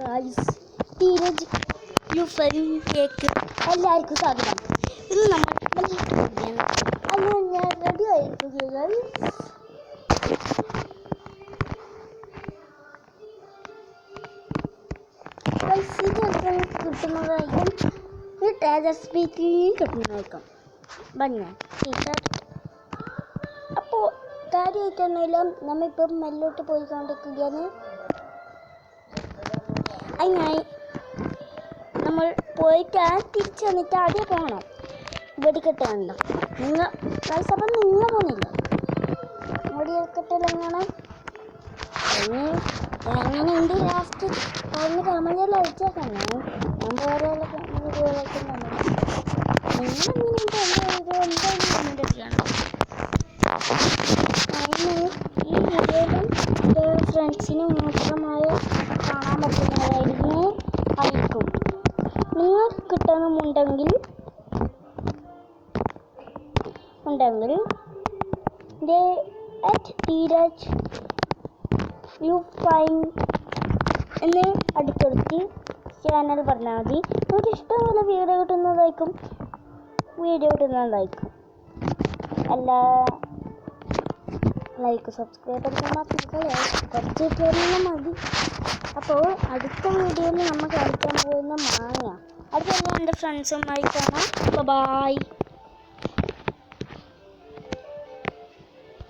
Guys, Dheeraj യുഫനിലേക്ക് എല്ലാവർക്കും സ്വാഗതം. ഇന്ന് നമ്മൾ അന്ന് ഞാൻ റെഡി ആയിരിക്കുക. കിട്ടുന്നതായിരിക്കും ഈ ടേജസ് സ്പീക്കിൽ കിട്ടുന്നതായിരിക്കും ഭംഗി ടീഷർട്ട്. അപ്പോൾ കാര്യമായിട്ടൊന്നുമില്ല, നമ്മളിപ്പം മെല്ലോട്ട് പോയിക്കൊണ്ടിരിക്കുകയാണ്. അതിനായി നമ്മൾ പോയിട്ട് തിരിച്ചു വന്നിട്ട് ആദ്യം പോകണം. വെടിക്കെട്ടുണ്ടോ നിങ്ങൾ അപ്പം നിങ്ങൾ പോകുന്നില്ല വെടിക്കെട്ടെല്ലാം എങ്ങനെയുണ്ട് ലാസ്റ്റ് പറഞ്ഞ് കമഞ്ഞെല്ലാം അടിച്ചാൽ തന്നെ ഞാൻ വേറെ വീഡിയോകളൊക്കെ നിങ്ങളെങ്ങനെയുണ്ട് എന്തായാലും കമൻ്റ് ചെയ്യണം. ഈ വീഡിയോയിലും എൻ്റെ ഫ്രണ്ട്സിന് മാത്രമായി കാണാൻ പറ്റുന്നതായിരുന്നു ആയിരിക്കും. നിങ്ങൾക്ക് കിട്ടണമെന്നുണ്ടെങ്കിൽ ധീരജ് യുഫൈൻ എന്ന് അടുത്തെടുത്ത് ചാനൽ പറഞ്ഞാൽ മതി. നമുക്ക് ഇഷ്ടംപോലെ വീഡിയോ കിട്ടുന്നതായിരിക്കും. എല്ലാ ലൈക്ക് സബ്സ്ക്രൈബ് അടിക്കാൻ മാത്രമേ കുറച്ച് കിട്ടിയാൽ മതി. അപ്പോൾ അടുത്ത വീഡിയോയിൽ നമ്മൾ കളിക്കാൻ പോകുന്ന മാങ്ങ. അതെല്ലാം എൻ്റെ ഫ്രണ്ട്സുമായി കാണാം. ബൈ.